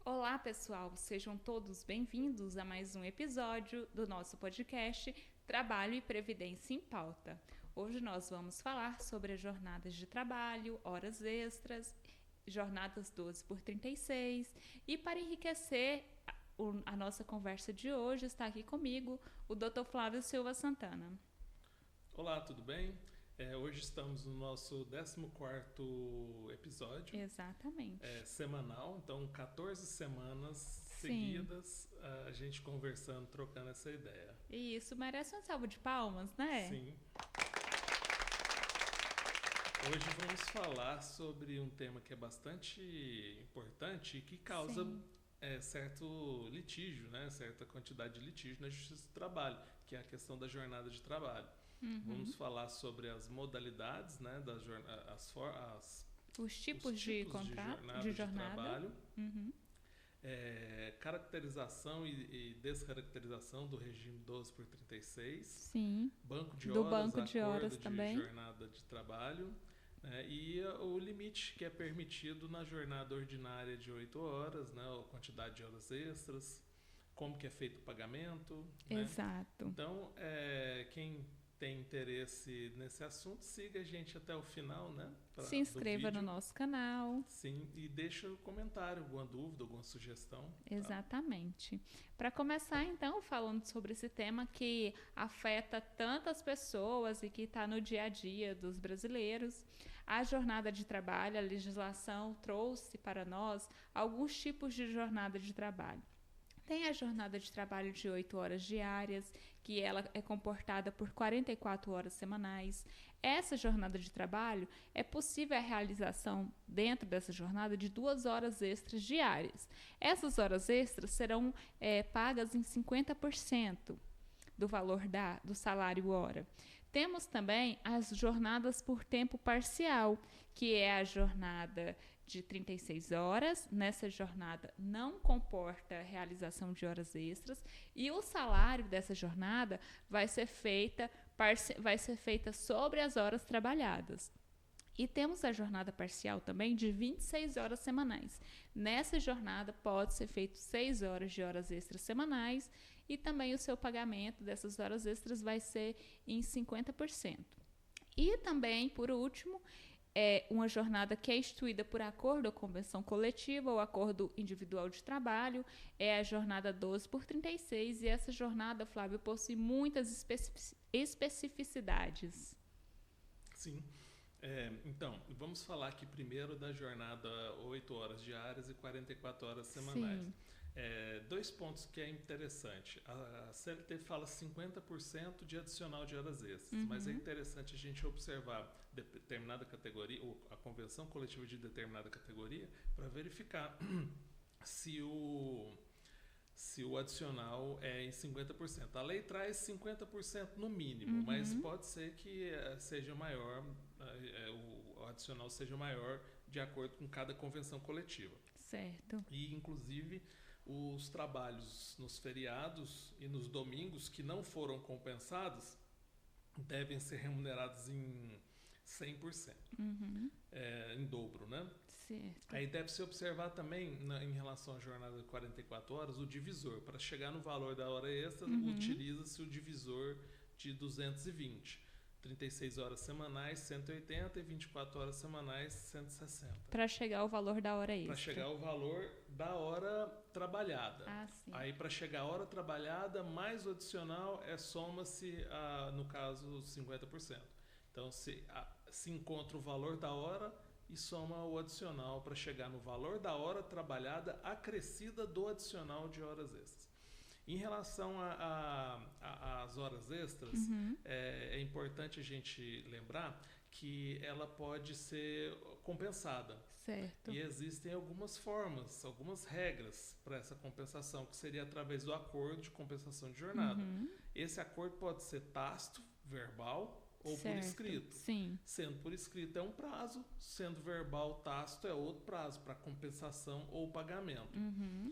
Olá, pessoal! Sejam todos bem-vindos a mais um episódio do nosso podcast Trabalho e Previdência em Pauta. Hoje nós vamos falar sobre as jornadas de trabalho, horas extras, jornadas 12 por 36 e para enriquecer a nossa conversa de hoje está aqui comigo o Dr. Flávio Silva Santana. Olá, tudo bem? Hoje estamos no nosso 14º episódio. Exatamente. Semanal, então 14 semanas seguidas a gente conversando, trocando essa ideia. E isso merece uma salva de palmas, né? Sim. Hoje vamos falar sobre um tema que é bastante importante e que causa certo litígio, né? Certa quantidade de litígio na Justiça do Trabalho, que é a questão da jornada de trabalho. Vamos falar sobre as modalidades, né, os tipos de contrato, de jornada. Trabalho, caracterização e descaracterização do regime 12 por 36, Sim. banco de do horas, banco de horas também, jornada de trabalho, e o limite que é permitido na jornada ordinária de 8 horas, né, a quantidade de horas extras, como que é feito o pagamento. Exato. Né? Então, quem tem interesse nesse assunto, siga a gente até o final, né? Se inscreva no nosso canal. Sim, e deixa um comentário, alguma dúvida, alguma sugestão. Exatamente. Para começar, então, falando sobre esse tema que afeta tantas pessoas e que está no dia a dia dos brasileiros, a jornada de trabalho, a legislação trouxe para nós alguns tipos de jornada de trabalho. Tem a jornada de trabalho de 8 horas diárias, que ela é comportada por 44 horas semanais. Essa jornada de trabalho é possível a realização dentro dessa jornada de 2 horas extras diárias. Essas horas extras serão pagas em 50% do valor do salário hora. Temos também as jornadas por tempo parcial, que é a jornada de 36 horas. Nessa jornada não comporta a realização de horas extras e o salário dessa jornada vai ser feita sobre as horas trabalhadas. E temos a jornada parcial também de 26 horas semanais. Nessa jornada pode ser feito 6 horas de horas extras semanais e também o seu pagamento dessas horas extras vai ser em 50%. E também, por último, uma jornada que é instituída por acordo ou convenção coletiva ou acordo individual de trabalho, é a jornada 12 por 36 e essa jornada, Flávio, possui muitas especificidades. Sim. Então, vamos falar aqui primeiro da jornada 8 horas diárias e 44 horas semanais. 2 pontos que é interessante. A CLT fala 50% de adicional de horas extras, mas é interessante a gente observar determinada categoria, ou a convenção coletiva de determinada categoria, para verificar se o adicional é em 50%. A lei traz 50% no mínimo, mas pode ser que seja maior, o adicional seja maior de acordo com cada convenção coletiva. Certo. E, inclusive, os trabalhos nos feriados e nos domingos que não foram compensados devem ser remunerados em 100%, em dobro, né? Certo. Aí deve-se observar também, em relação à jornada de 44 horas, o divisor. Para chegar no valor da hora extra, utiliza-se o divisor de 220. 36 horas semanais, 180 e 24 horas semanais, 160. Para chegar ao valor da hora extra. Para chegar ao valor da hora trabalhada. Sim. Aí, para chegar à hora trabalhada, mais o adicional, soma-se, no caso, 50%. Então, se encontra o valor da hora e soma o adicional para chegar no valor da hora trabalhada acrescida do adicional de horas extras. Em relação às horas extras, é importante a gente lembrar que ela pode ser compensada. Certo. E existem algumas formas, algumas regras para essa compensação, que seria através do acordo de compensação de jornada. Esse acordo pode ser tácito, verbal, ou certo. Por escrito. Sim. Sendo por escrito é um prazo, sendo verbal tácito é outro prazo para compensação ou pagamento.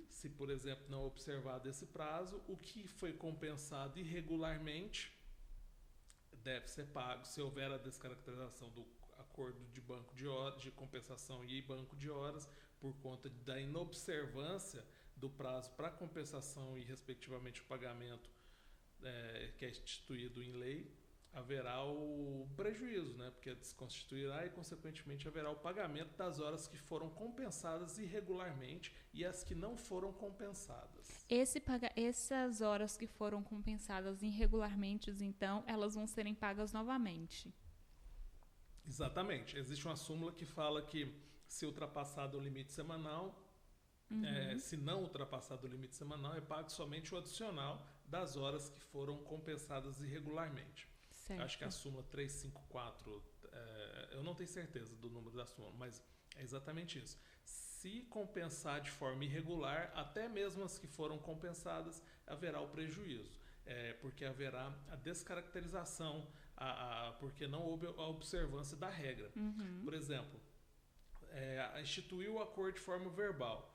Se, por exemplo, não observado esse prazo, o que foi compensado irregularmente deve ser pago. Se houver a descaracterização do acordo de banco de horas, de compensação e banco de horas, por conta da inobservância do prazo para compensação e, respectivamente, o pagamento que é instituído em lei, haverá o prejuízo, né? Porque desconstituirá e, consequentemente, haverá o pagamento das horas que foram compensadas irregularmente e as que não foram compensadas. Essas horas que foram compensadas irregularmente, então, elas vão serem pagas novamente. Exatamente. Existe uma súmula que fala que, se ultrapassado o limite semanal, se não ultrapassado o limite semanal, é pago somente o adicional das horas que foram compensadas irregularmente. Certo. Acho que a súmula 354, eu não tenho certeza do número da súmula, mas é exatamente isso. Se compensar de forma irregular, até mesmo as que foram compensadas, haverá o prejuízo, porque haverá a descaracterização, porque não houve a observância da regra. Por exemplo, instituiu o acordo de forma verbal.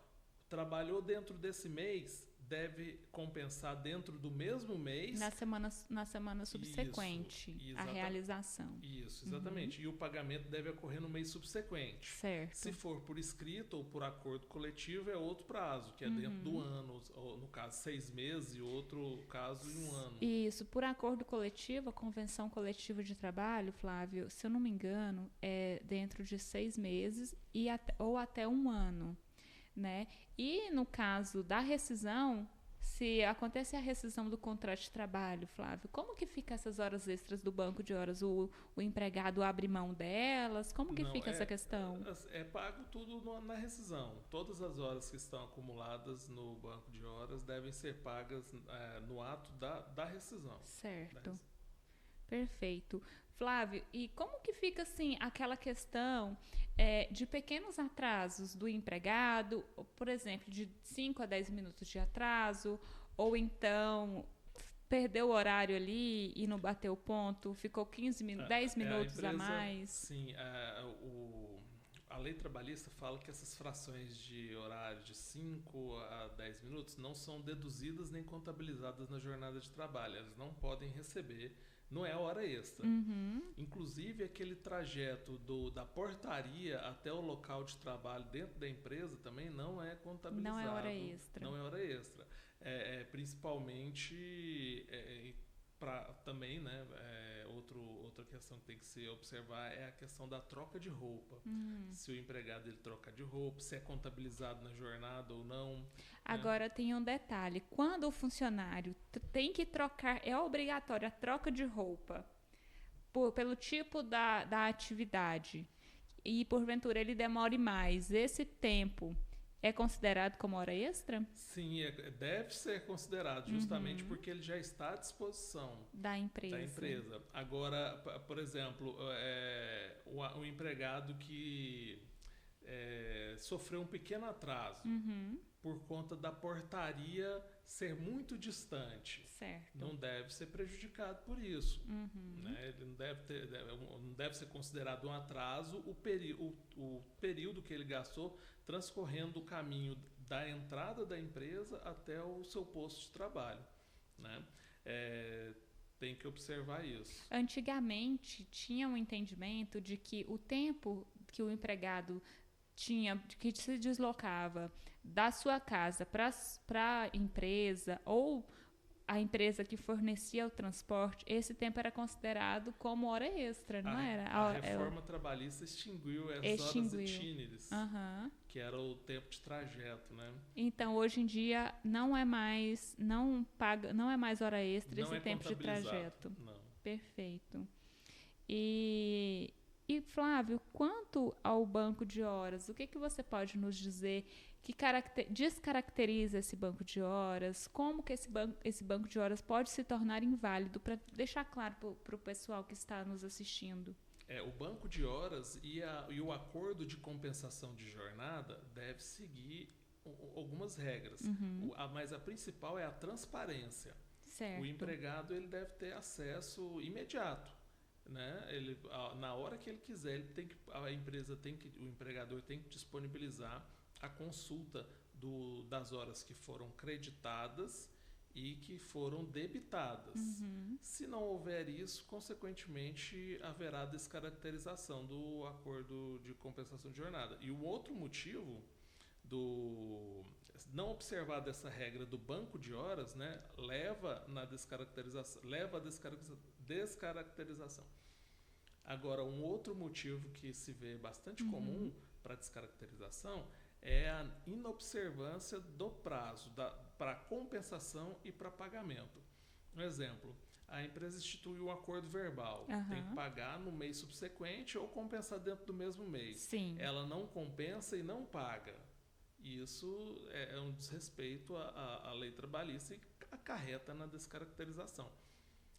Trabalhou dentro desse mês, deve compensar dentro do mesmo mês. Na semana subsequente, a realização. Isso, exatamente. E o pagamento deve ocorrer no mês subsequente. Certo. Se for por escrito ou por acordo coletivo, é outro prazo, que é dentro do ano. Ou, no caso, 6 meses, e outro caso, em 1 ano. Isso. Por acordo coletivo, a convenção coletiva de trabalho, Flávio, se eu não me engano, é dentro de 6 meses ou até 1 ano. Né? E no caso da rescisão, se acontece a rescisão do contrato de trabalho, Flávio, como que fica essas horas extras do banco de horas? O empregado abre mão delas? Como que fica essa questão? É pago tudo na rescisão. Todas as horas que estão acumuladas no banco de horas devem ser pagas no ato da rescisão. Certo. Perfeito. Flávio, e como que fica assim aquela questão de pequenos atrasos do empregado, por exemplo, de 5 a 10 minutos de atraso, ou então perdeu o horário ali e não bateu o ponto, ficou 10 minutos a mais? Sim, a lei trabalhista fala que essas frações de horário de 5 a 10 minutos não são deduzidas nem contabilizadas na jornada de trabalho, elas não podem receber. Não é hora extra. Inclusive, aquele trajeto da portaria até o local de trabalho dentro da empresa também não é contabilizado. Não é hora extra. Não é hora extra. Principalmente, também, né, outra questão que tem que se observar é a questão da troca de roupa. Se o empregado ele troca de roupa, se é contabilizado na jornada ou não. Agora tem um detalhe, quando o funcionário tem que trocar, é obrigatória a troca de roupa pelo tipo da atividade e porventura ele demore mais, esse tempo é considerado como hora extra? Sim, deve ser considerado, justamente porque ele já está à disposição da empresa. Agora, por exemplo, o empregado que sofreu um pequeno atraso por conta da portaria ser muito distante. Certo. Não deve ser prejudicado por isso. Né? Ele não deve ser considerado um atraso o período que ele gastou transcorrendo o caminho da entrada da empresa até o seu posto de trabalho. Né? Tem que observar isso. Antigamente, tinha um entendimento de que o tempo que o empregado que se deslocava da sua casa para a empresa ou a empresa que fornecia o transporte, esse tempo era considerado como hora extra, não era? A reforma trabalhista extinguiu as horas itineres, que era o tempo de trajeto, né? Então, hoje em dia, não é mais hora extra esse tempo de trajeto. Não. Perfeito. E Flávio, quanto ao banco de horas, o que você pode nos dizer que descaracteriza esse banco de horas? Como que esse banco de horas pode se tornar inválido, para deixar claro para o pessoal que está nos assistindo? O banco de horas e o acordo de compensação de jornada deve seguir algumas regras, mas a principal é a transparência. Certo. O empregado ele deve ter acesso imediato. Né? Na hora que ele quiser, o empregador tem que disponibilizar a consulta das horas que foram creditadas e que foram debitadas. Se não houver isso, consequentemente, haverá descaracterização do acordo de compensação de jornada. E o outro motivo não observar dessa regra do banco de horas, né, leva à descaracterização. Agora, um outro motivo que se vê bastante comum para descaracterização é a inobservância do prazo para compensação e para pagamento. Um exemplo, a empresa institui um acordo verbal, tem que pagar no mês subsequente ou compensar dentro do mesmo mês. Sim. Ela não compensa e não paga. Isso é um desrespeito à lei trabalhista e acarreta na descaracterização.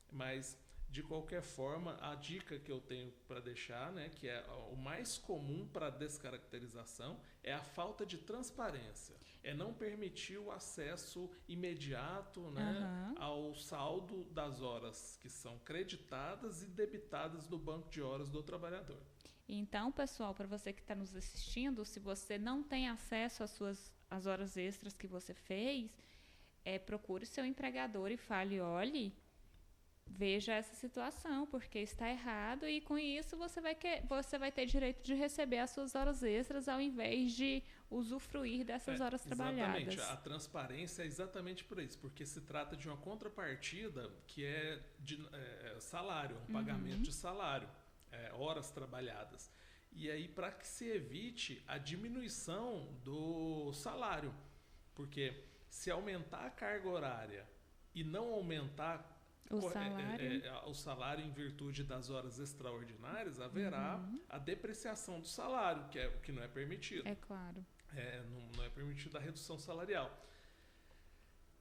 Mas, de qualquer forma, a dica que eu tenho para deixar, né, que é o mais comum para descaracterização, é a falta de transparência. É não permitir o acesso imediato, né, ao saldo das horas que são creditadas e debitadas do banco de horas do trabalhador. Então, pessoal, para você que está nos assistindo, se você não tem acesso às horas extras que você fez, procure seu empregador e fale, olhe, veja essa situação, porque está errado e com isso você vai ter direito de receber as suas horas extras ao invés de usufruir dessas horas trabalhadas. Exatamente, a transparência é exatamente por isso, porque se trata de uma contrapartida que é de salário, um pagamento de salário. Horas trabalhadas. E aí, para que se evite a diminuição do salário. Porque se aumentar a carga horária e não aumentar o salário em virtude das horas extraordinárias, haverá a depreciação do salário, que é o que não é permitido. É claro. Não é permitido a redução salarial.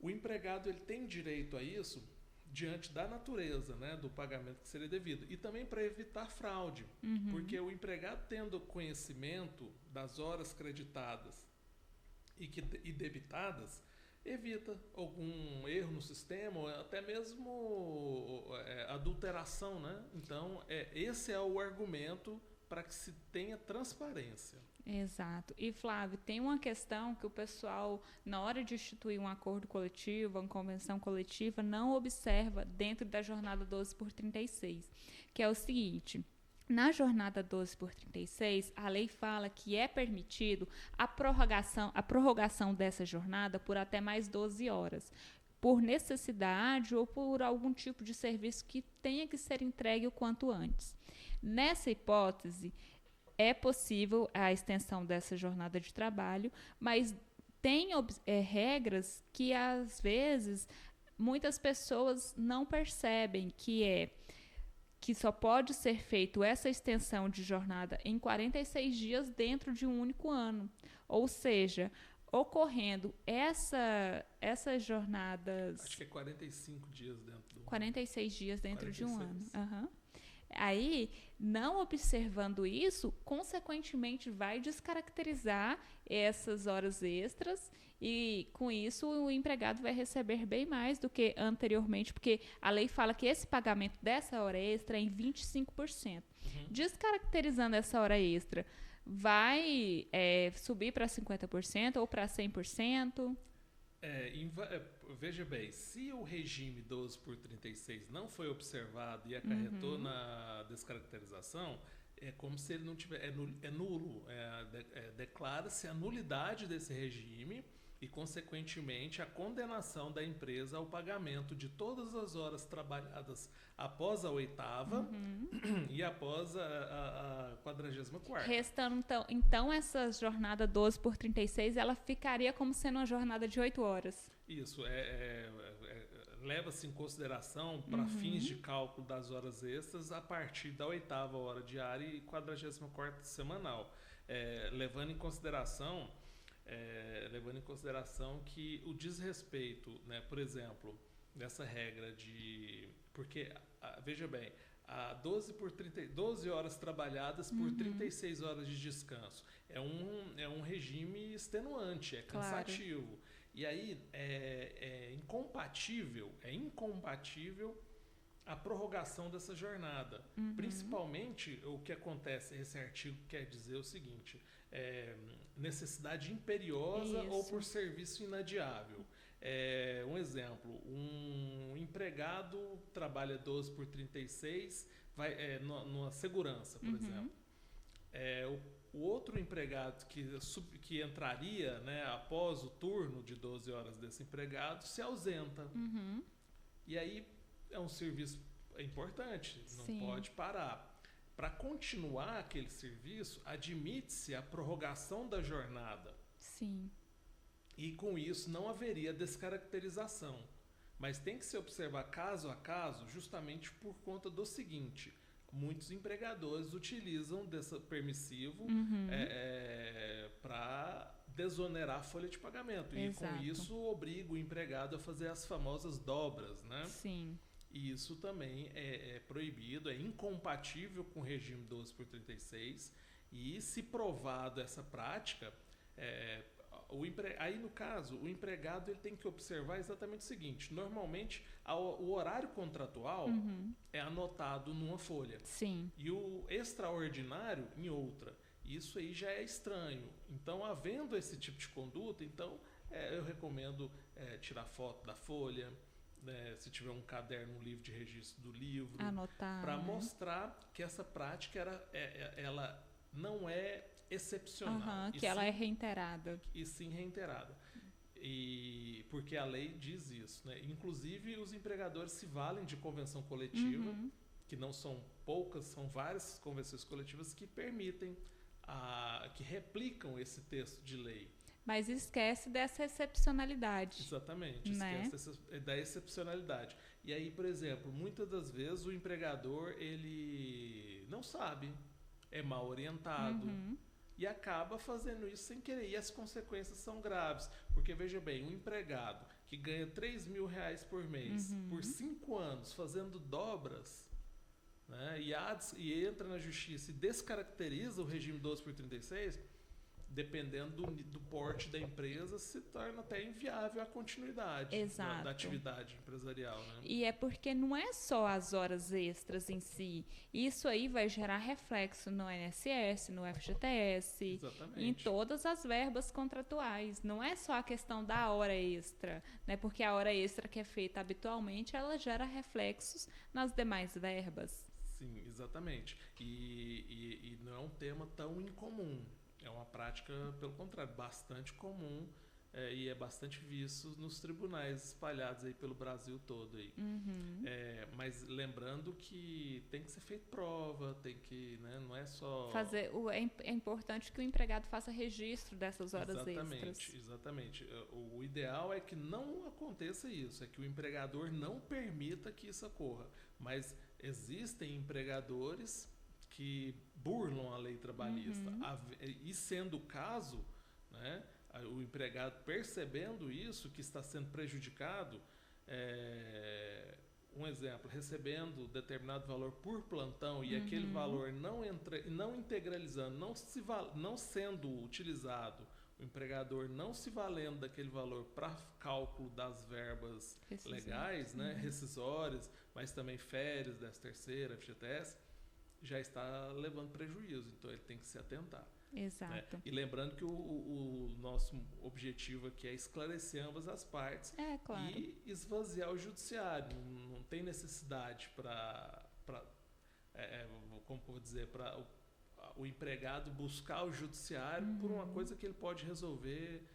O empregado ele tem direito a isso diante da natureza, né, do pagamento que seria devido. E também para evitar fraude, porque o empregado tendo conhecimento das horas creditadas e debitadas, evita algum erro no sistema, ou até mesmo adulteração, né? Então, esse é o argumento para que se tenha transparência. Exato. E, Flávio, tem uma questão que o pessoal, na hora de instituir um acordo coletivo, uma convenção coletiva, não observa dentro da jornada 12/36, que é o seguinte: na jornada 12/36, a lei fala que é permitido a prorrogação dessa jornada por até mais 12 horas, por necessidade ou por algum tipo de serviço que tenha que ser entregue o quanto antes. Nessa hipótese, é possível a extensão dessa jornada de trabalho, mas tem regras que, às vezes, muitas pessoas não percebem, que só pode ser feito essa extensão de jornada em 46 dias dentro de um único ano. Ou seja, ocorrendo essas jornadas... Acho que é 45 dias dentro do... 46 dias dentro 46. de um ano. Aí, não observando isso, consequentemente vai descaracterizar essas horas extras e, com isso, o empregado vai receber bem mais do que anteriormente, porque a lei fala que esse pagamento dessa hora extra é em 25%. Descaracterizando essa hora extra, vai subir para 50% ou para 100%? Veja bem, se o regime 12/36 não foi observado e acarretou na descaracterização, é como se ele não tiver, é nulo, declara-se a nulidade desse regime e, consequentemente, a condenação da empresa ao pagamento de todas as horas trabalhadas após a 8ª e após a 44ª. Restando, então, essa jornada 12/36, ela ficaria como sendo uma jornada de 8 horas. Isso, leva-se em consideração para fins de cálculo das horas extras a partir da 8ª hora diária e 44ª semanal, levando em consideração que o desrespeito, né, por exemplo, dessa regra de... Porque, veja bem, 12 horas trabalhadas por 36 horas de descanso é um regime extenuante, é cansativo. Claro. E aí é incompatível a prorrogação dessa jornada. Principalmente, o que acontece, esse artigo quer dizer o seguinte: necessidade imperiosa ou por serviço inadiável. Um exemplo, um empregado trabalha 12/36, numa segurança, por exemplo. o outro empregado que entraria, né, após o turno de 12 horas desse empregado se ausenta. Uhum. E aí é um serviço importante, não Sim. pode parar. Para continuar aquele serviço, admite-se a prorrogação da jornada. Sim. E com isso não haveria descaracterização. Mas tem que se observar caso a caso, justamente por conta do seguinte: muitos empregadores utilizam desse permissivo para desonerar a folha de pagamento. Exato. E com isso obriga o empregado a fazer as famosas dobras, né? Sim. E isso também é proibido, é incompatível com o regime 12/36. E se provado essa prática, aí no caso, o empregado ele tem que observar exatamente o seguinte: normalmente o horário contratual é anotado numa folha. Sim. E o extraordinário em outra. Isso aí já é estranho. Então, havendo esse tipo de conduta, então eu recomendo tirar foto da folha, né, se tiver um caderno, um livro de registro do livro, Anotar, para né? mostrar que essa prática ela não é excepcional. Que ela é reiterada. E sim reiterada. E porque a lei diz isso, né? Inclusive, os empregadores se valem de convenção coletiva, que não são poucas, são várias convenções coletivas que permitem, que replicam esse texto de lei. Mas esquece dessa excepcionalidade. Exatamente, né? Esquece da excepcionalidade. E aí, por exemplo, muitas das vezes o empregador ele não sabe, é mal orientado e acaba fazendo isso sem querer. E as consequências são graves, porque veja bem, um empregado que ganha R$3.000 por mês por 5 anos fazendo dobras, né, e entra na justiça e descaracteriza o regime 12/36, dependendo do porte da empresa, se torna até inviável a continuidade da atividade empresarial. Né? E é porque não é só as horas extras em si. Isso aí vai gerar reflexo no INSS, no FGTS, Exatamente. em todas as verbas contratuais. Não é só a questão da hora extra, né? Porque a hora extra que é feita habitualmente, ela gera reflexos nas demais verbas. Sim, exatamente. E não é um tema tão incomum. É uma prática, pelo contrário, bastante comum e é bastante visto nos tribunais espalhados aí pelo Brasil todo. Aí. Mas lembrando que tem que ser feita prova, tem que, né, não é só... É importante que o empregado faça registro dessas horas extras. Exatamente. O ideal é que não aconteça isso, é que o empregador não permita que isso ocorra. Mas existem empregadores que burlam a lei trabalhista. E sendo o caso, né, o empregado percebendo isso, que está sendo prejudicado, um exemplo, recebendo determinado valor por plantão e aquele valor não integralizando, não sendo utilizado, o empregador não se valendo daquele valor para cálculo das verbas legais, né, rescisórias, mas também férias, 13ª, FGTS, já está levando prejuízo, então ele tem que se atentar. Exato. Né? E lembrando que o nosso objetivo aqui é esclarecer ambas as partes e esvaziar o judiciário. Não tem necessidade para como vou dizer, para o empregado buscar o judiciário por uma coisa que ele pode resolver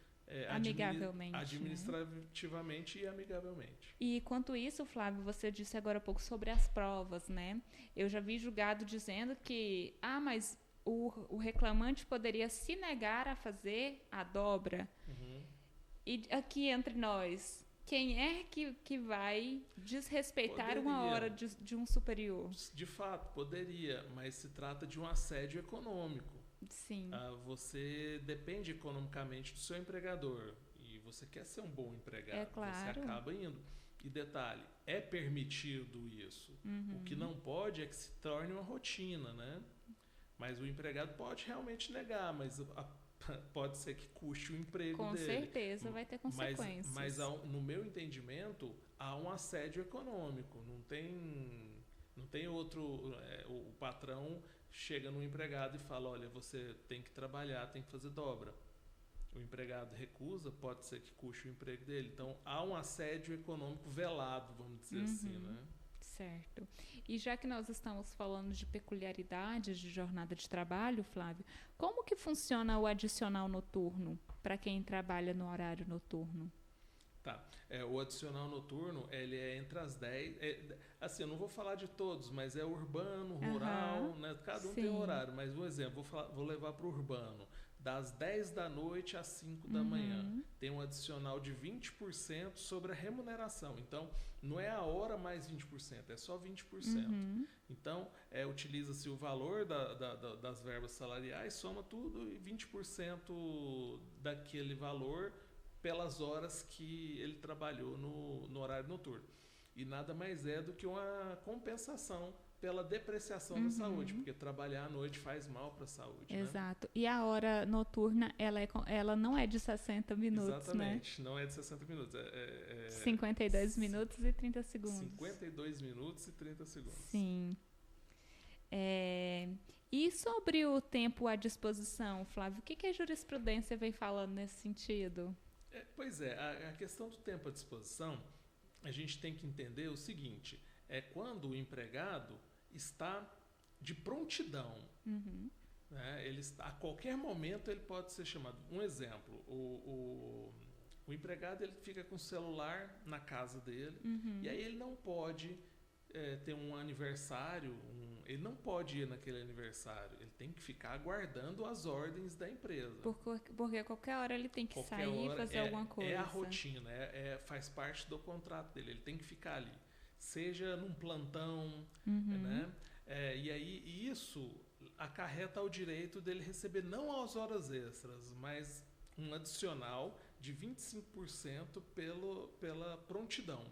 amigavelmente, administrativamente, né? E amigavelmente. E quanto isso, Flávio, você disse agora há pouco sobre as provas, né? Eu já vi julgado dizendo que, mas o reclamante poderia se negar a fazer a dobra. E aqui entre nós, quem é que vai desrespeitar uma hora de um superior? De fato, poderia, mas se trata de um assédio econômico. Sim. Você depende economicamente do seu empregador e você quer ser um bom empregado. É claro. Você acaba indo. E detalhe, é permitido isso. O que não pode é que se torne uma rotina, né? Mas o empregado pode realmente negar, mas pode ser que custe o emprego dele. Com certeza vai ter consequências. Mas no meu entendimento, há um assédio econômico. Não tem outro... o patrão chega no empregado e fala, olha, você tem que trabalhar, tem que fazer dobra. O empregado recusa, pode ser que custe o emprego dele. Então, há um assédio econômico velado, vamos dizer assim, né? Certo. E já que nós estamos falando de peculiaridades de jornada de trabalho, Flávio, como que funciona o adicional noturno para quem trabalha no horário noturno? Tá. O adicional noturno, ele é entre as 10. Assim, eu não vou falar de todos, mas é urbano, rural, né? Cada um tem um Sim. horário. Mas, um exemplo, vou levar para o urbano. Das 10 da noite às 5 da manhã. Tem um adicional de 20% sobre a remuneração. Então, não é a hora mais 20%, é só 20%. Então, utiliza-se o valor das verbas salariais, soma tudo e 20% daquele valor pelas horas que ele trabalhou no horário noturno. E nada mais é do que uma compensação pela depreciação da saúde, porque trabalhar à noite faz mal para a saúde. Exato. Né? E a hora noturna, ela não é de 60 minutos, exatamente, né? Não é de 60 minutos. 52 minutos e 30 segundos. 52 minutos e 30 segundos. Sim. E sobre o tempo à disposição, Flávio, o que a jurisprudência vem falando nesse sentido? Pois é, a questão do tempo à disposição, a gente tem que entender o seguinte, é quando o empregado está de prontidão. Né? A qualquer momento ele pode ser chamado. Um exemplo, o empregado ele fica com o celular na casa dele e aí ele não pode ter um aniversário, ele não pode ir naquele aniversário, ele tem que ficar aguardando as ordens da empresa. Porque a qualquer hora ele tem que sair e fazer alguma coisa. É a rotina, faz parte do contrato dele, ele tem que ficar ali. Seja num plantão, né? E isso acarreta o direito dele receber não as horas extras, mas um adicional de 25% pela prontidão.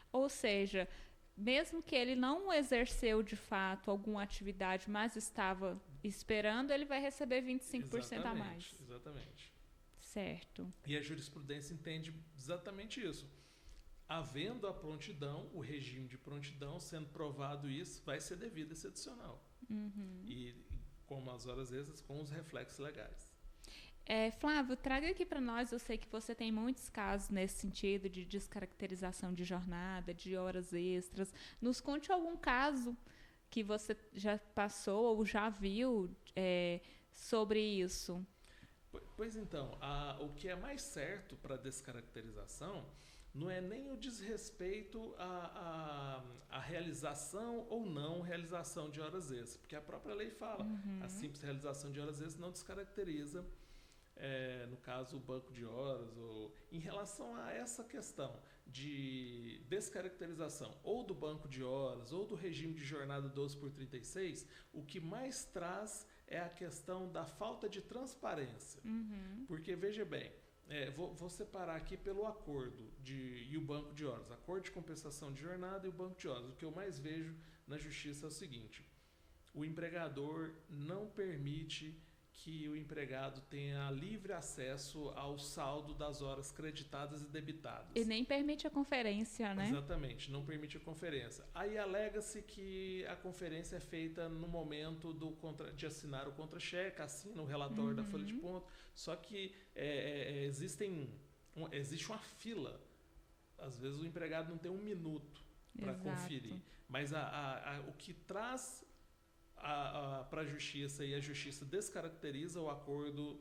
Ou seja, mesmo que ele não exerceu de fato alguma atividade, mas estava esperando, ele vai receber 25% a mais. Exatamente. Certo. E a jurisprudência entende exatamente isso. Havendo a prontidão, o regime de prontidão, sendo provado isso, vai ser devido esse adicional. E como as horas extras, com os reflexos legais. Flávio, traga aqui para nós, eu sei que você tem muitos casos nesse sentido de descaracterização de jornada, de horas extras. Nos conte algum caso que você já passou ou já viu sobre isso. Pois então, o que é mais certo para descaracterização não é nem o desrespeito à realização ou não realização de horas extras, porque a própria lei fala, a simples realização de horas extras não descaracteriza, no caso, o banco de horas. Em relação a essa questão de descaracterização ou do banco de horas ou do regime de jornada 12/36, o que mais traz é a questão da falta de transparência. Porque, veja bem, vou separar aqui pelo acordo e o banco de horas. Acordo de compensação de jornada e o banco de horas. O que eu mais vejo na justiça é o seguinte: o empregador não permite que o empregado tenha livre acesso ao saldo das horas creditadas e debitadas. E nem permite a conferência, né? Exatamente, não permite a conferência. Aí alega-se que a conferência é feita no momento de assinar o contra-cheque, assina o relatório da folha de ponto, só que existe uma fila. Às vezes o empregado não tem um minuto para conferir. Mas o que traz para a justiça, e a justiça descaracteriza o acordo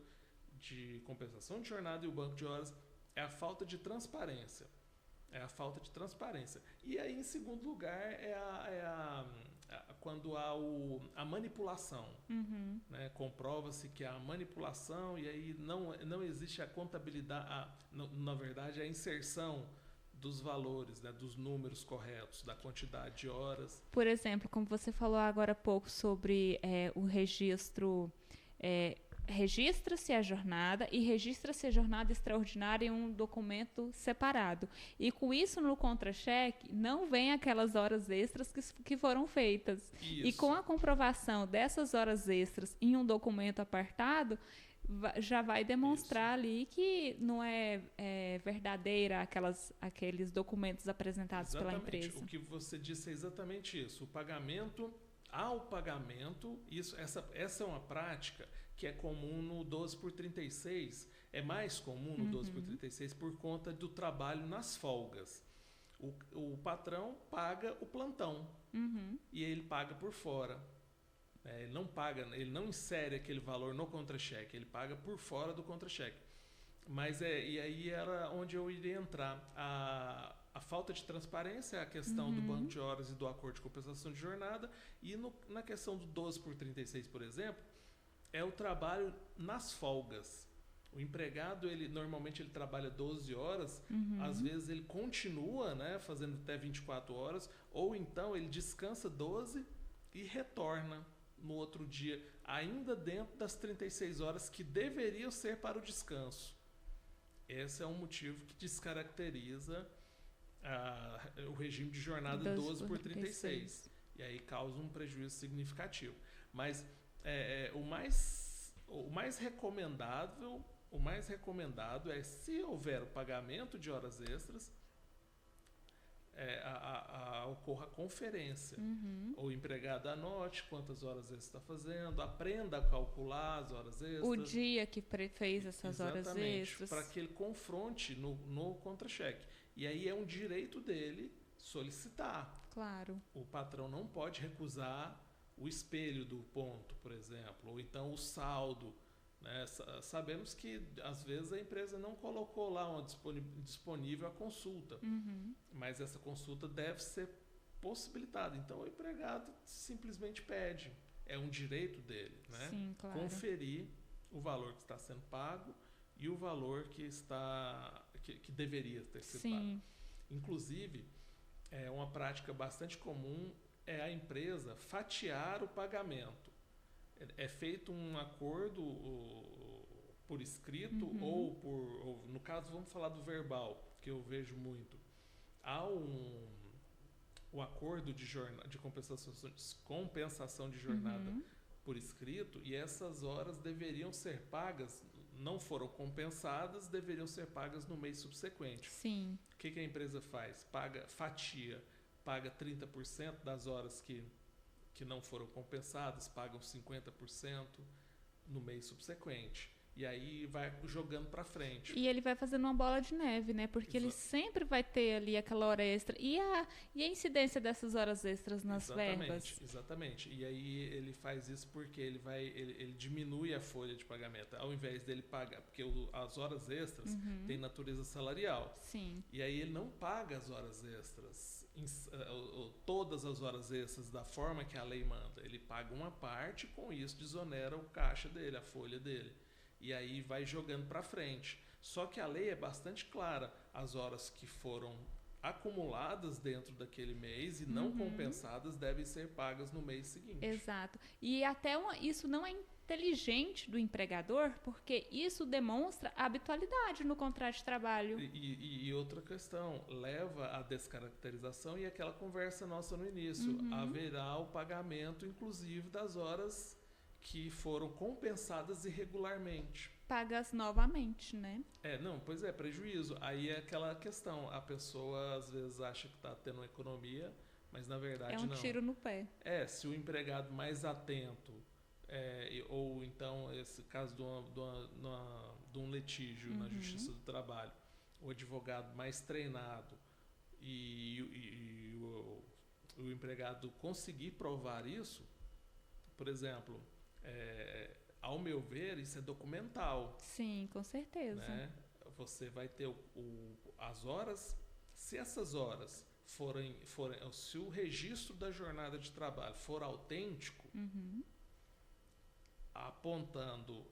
de compensação de jornada e o banco de horas, é a falta de transparência. E aí, em segundo lugar, quando há a manipulação. Né? Comprova-se que há manipulação e aí não existe a contabilidade, na verdade, a inserção dos valores, né, dos números corretos, da quantidade de horas. Por exemplo, como você falou agora há pouco sobre o registro, registra-se a jornada e registra-se a jornada extraordinária em um documento separado. E com isso, no contra-cheque, não vem aquelas horas extras que foram feitas. Isso. E com a comprovação dessas horas extras em um documento apartado, já vai demonstrar ali que não é verdadeira aqueles documentos apresentados pela empresa. O que você disse é exatamente isso. Pagamento, essa é uma prática que é comum no 12/36, é mais comum no 12/36 por conta do trabalho nas folgas. O patrão paga o plantão e ele paga por fora. Ele não paga, ele não insere aquele valor no contra-cheque, ele paga por fora do contra-cheque. Mas e aí era onde eu iria entrar. A falta de transparência é a questão do banco de horas e do acordo de compensação de jornada. E na questão do 12 por 36, por exemplo, é o trabalho nas folgas. O empregado, normalmente ele trabalha 12 horas, às vezes ele continua, né, fazendo até 24 horas, ou então ele descansa 12 e retorna no outro dia, ainda dentro das 36 horas que deveriam ser para o descanso. Esse é um motivo que descaracteriza o regime de jornada 12 por 36. E aí causa um prejuízo significativo. Mas o mais recomendado é, se houver o pagamento de horas extras, ocorra a conferência. O empregado anote quantas horas extras está fazendo, aprenda a calcular as horas extras. O dia que fez essas horas extras. Para que ele confronte no contra-cheque. E aí é um direito dele solicitar. Claro. O patrão não pode recusar o espelho do ponto, por exemplo, ou então o saldo. Né? Sabemos que às vezes a empresa não colocou lá disponível a consulta, mas essa consulta deve ser possibilitada. Então o empregado simplesmente pede, é um direito dele, né? Sim, claro. Conferir o valor que está sendo pago e o valor que deveria ter sido pago. Inclusive, uma prática bastante comum é a empresa fatiar o pagamento. É feito um acordo por escrito ou no caso vamos falar do verbal, que eu vejo muito. Há o acordo de compensação de jornada por escrito, e essas horas deveriam ser pagas, não foram compensadas, deveriam ser pagas no mês subsequente. Sim. O que a empresa faz? Fatia, paga 30% das horas que não foram compensadas, pagam 50% no mês subsequente. E aí vai jogando para frente. E ele vai fazendo uma bola de neve, né? Porque ele sempre vai ter ali aquela hora extra. E a incidência dessas horas extras nas verbas? Exatamente. E aí ele faz isso porque ele diminui a folha de pagamento. Ao invés dele pagar, porque as horas extras têm natureza salarial. Sim. E aí ele não paga as horas extras, todas as horas extras da forma que a lei manda. Ele paga uma parte, com isso desonera o caixa dele, a folha dele. E aí vai jogando para frente. Só que a lei é bastante clara. As horas que foram acumuladas dentro daquele mês e não compensadas devem ser pagas no mês seguinte. Exato. E até isso não é inteligente do empregador, porque isso demonstra a habitualidade no contrato de trabalho. E outra questão, leva à descaracterização e aquela conversa nossa no início. Haverá o pagamento, inclusive, das horas que foram compensadas irregularmente. Pagas novamente, né? Pois é, prejuízo. Aí é aquela questão, a pessoa às vezes acha que está tendo economia, mas na verdade não. É um tiro no pé. Se o empregado mais atento, ou então esse caso de um litígio na Justiça do Trabalho, o advogado mais treinado e o empregado conseguir provar isso, por exemplo, ao meu ver, isso é documental. Sim, com certeza. Né? Você vai ter as horas, se essas horas forem, se o registro da jornada de trabalho for autêntico, apontando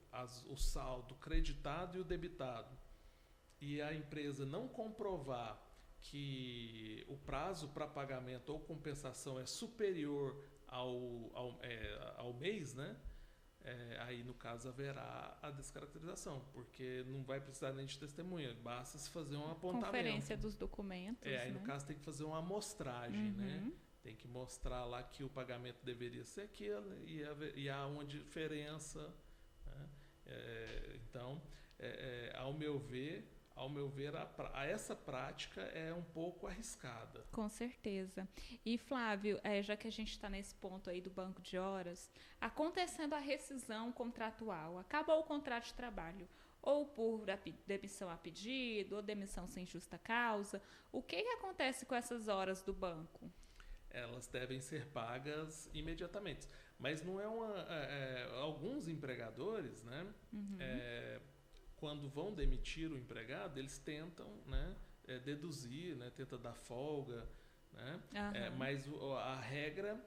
o saldo creditado e o debitado, e a empresa não comprovar que o prazo para pagamento ou compensação é superior ao mês, né? Aí no caso haverá a descaracterização, porque não vai precisar nem de testemunha, basta se fazer um apontamento. Conferência dos documentos. Aí no caso tem que fazer uma amostragem, né? Tem que mostrar lá que o pagamento deveria ser aquilo e há uma diferença. Né? Então, ao meu ver, essa prática é um pouco arriscada. Com certeza. E Flávio, já que a gente está nesse ponto aí do banco de horas, acontecendo a rescisão contratual, acabou o contrato de trabalho, ou por demissão a pedido, ou demissão sem justa causa. O que acontece com essas horas do banco? Elas devem ser pagas imediatamente. Mas não é alguns empregadores, né? Quando vão demitir o empregado, eles tentam, né, deduzir, né, tentam dar folga, né? Mas a regra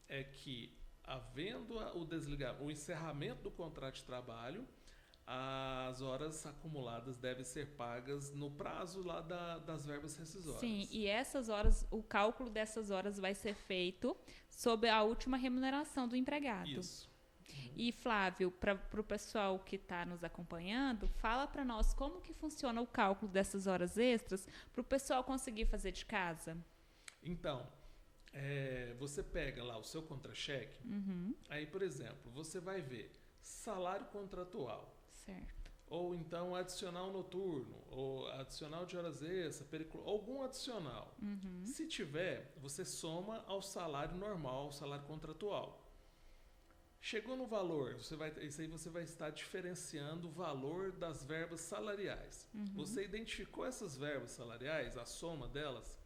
é que, havendo o encerramento do contrato de trabalho, as horas acumuladas devem ser pagas no prazo lá das verbas rescisórias. Sim, e essas horas, o cálculo dessas horas vai ser feito sob a última remuneração do empregado. Isso. E Flávio, para o pessoal que está nos acompanhando, fala para nós como que funciona o cálculo dessas horas extras para o pessoal conseguir fazer de casa. Então, você pega lá o seu contra-cheque, aí, por exemplo, você vai ver salário contratual. Certo. Ou então adicional noturno, ou adicional de horas extras, algum adicional. Se tiver, você soma ao salário normal, ao salário contratual. Chegou no valor, isso aí você vai estar diferenciando o valor das verbas salariais. Você identificou essas verbas salariais, a soma delas,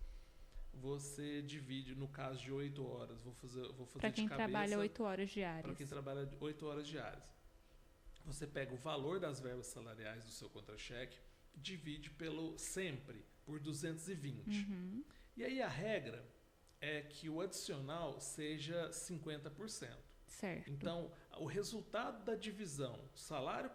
você divide, no caso de 8 horas, vou fazer de cabeça. Para quem trabalha 8 horas diárias. Para quem trabalha 8 horas diárias. Você pega o valor das verbas salariais do seu contra-cheque, divide sempre por 220. E aí a regra é que o adicional seja 50%. Certo. Então, o resultado da divisão, salário,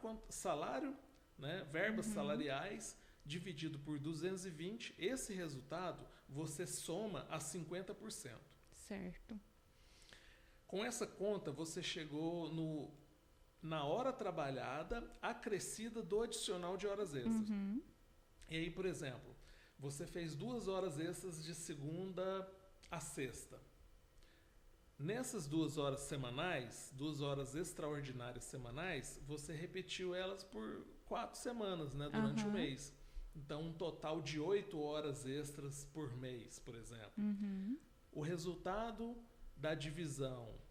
né, verbas salariais, dividido por 220, esse resultado você soma a 50%. Certo. Com essa conta, você chegou na hora trabalhada acrescida do adicional de horas extras. E aí, por exemplo, você fez 2 horas extras de segunda a sexta. Nessas 2 horas semanais, 2 horas extraordinárias semanais, você repetiu elas por 4 semanas, né, durante o mês. Então, um total de 8 horas extras por mês, por exemplo. O resultado da divisão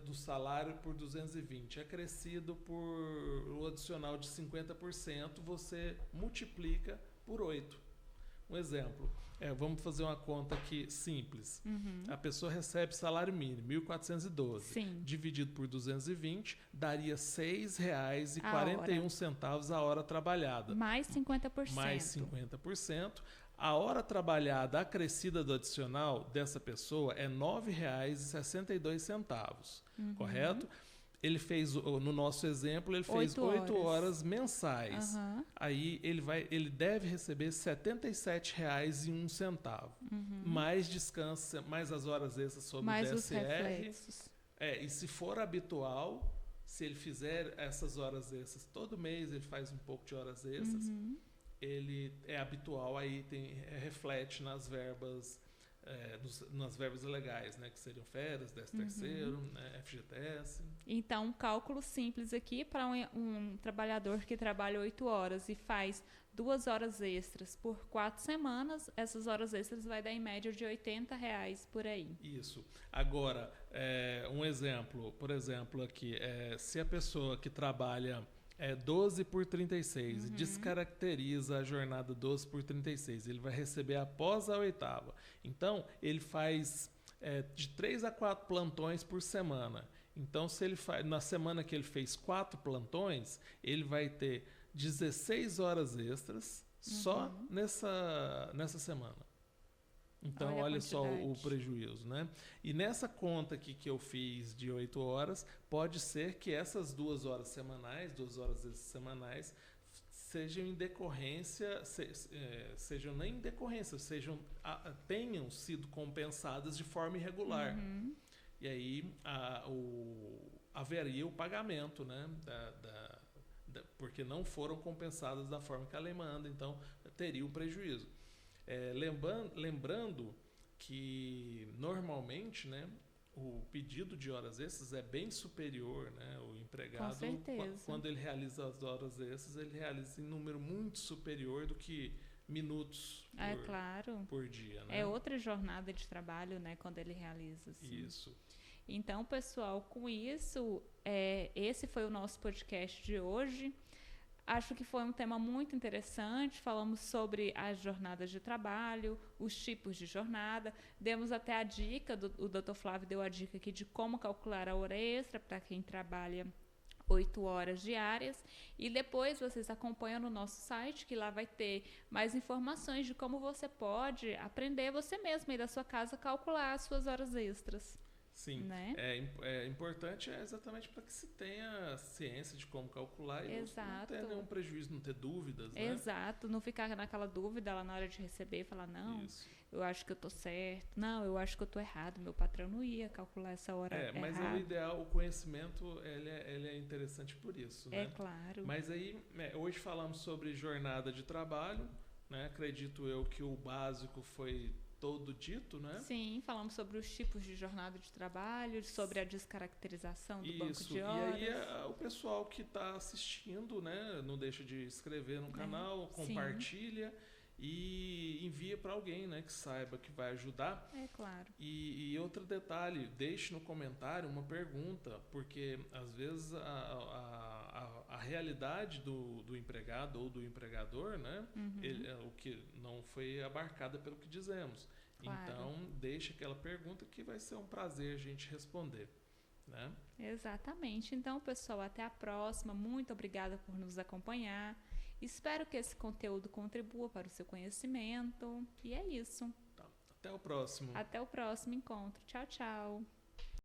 do salário por 220 acrescido por o adicional de 50%, você multiplica por 8. Um exemplo, vamos fazer uma conta aqui simples. A pessoa recebe salário mínimo, 1.412. Sim. Dividido por 220, daria R$ 6,41 a hora trabalhada. Mais 50%. Mais 50%. A hora trabalhada acrescida do adicional dessa pessoa é R$ 9,62, correto? Ele fez, no nosso exemplo, ele fez 8 horas mensais. Aí ele deve receber R$ 77,01. Mais descanso, mais as horas extras sobre mais o DSR. Os reflexos. E se for habitual, se ele fizer essas horas extras todo mês, ele faz um pouco de horas extras. Ele é habitual, aí reflete nas verbas legais, né, que seriam férias, 13º, né, FGTS. Então, um cálculo simples aqui para um trabalhador que trabalha 8 horas e faz 2 horas extras por 4 semanas, essas horas extras vai dar em média de R$ 80 por aí. Isso. Agora, um exemplo, por exemplo, aqui, se a pessoa que trabalha 12 por 36 e descaracteriza a jornada 12 por 36, ele vai receber após a 8ª. Então, ele faz de 3 a 4 plantões por semana. Então, se ele na semana que ele fez 4 plantões, ele vai ter 16 horas extras só nessa semana. Então, olha só o prejuízo, né? E nessa conta aqui que eu fiz de 8 horas, pode ser que essas 2 horas semanais, 2 horas semanais, sejam em decorrência, tenham sido compensadas de forma irregular. E aí haveria o pagamento, né? Porque não foram compensadas da forma que a lei manda, então teria o prejuízo. Lembrando que normalmente, né, o pedido de horas extras é bem superior, né? O empregado, quando ele realiza as horas extras, ele realiza em número muito superior do que minutos por dia. Né? É outra jornada de trabalho, né, quando ele realiza. Assim. Isso. Então, pessoal, com isso, esse foi o nosso podcast de hoje. Acho que foi um tema muito interessante. Falamos sobre as jornadas de trabalho, os tipos de jornada. Demos até a dica, o Dr. Flávio deu a dica aqui de como calcular a hora extra para quem trabalha 8 horas diárias. E depois vocês acompanham no nosso site, que lá vai ter mais informações de como você pode aprender você mesmo aí da sua casa calcular as suas horas extras. Sim, né? É importante exatamente para que se tenha ciência de como calcular e não ter nenhum prejuízo, não ter dúvidas, né? Exato, não ficar naquela dúvida lá na hora de receber e falar, não, Isso. eu acho que eu tô certo, não, eu acho que eu tô errado, meu patrão não ia calcular essa hora errada. Mas o ideal, o conhecimento, ele é interessante por isso, né? É claro. Mas aí, hoje falamos sobre jornada de trabalho, né? Acredito eu que o básico foi todo dito, né? Sim, falamos sobre os tipos de jornada de trabalho, sobre a descaracterização do banco de horas. E aí o pessoal que está assistindo, né, não deixa de inscrever no canal, compartilha e envia para alguém, né, que saiba que vai ajudar. É claro. E outro detalhe, deixe no comentário uma pergunta, porque às vezes a realidade do empregado ou do empregador, né, o que não foi abarcada pelo que dizemos. Claro. Então, deixe aquela pergunta que vai ser um prazer a gente responder, né? Exatamente. Então, pessoal, até a próxima. Muito obrigada por nos acompanhar. Espero que esse conteúdo contribua para o seu conhecimento. E é isso. Tá. Até o próximo. Até o próximo encontro. Tchau, tchau.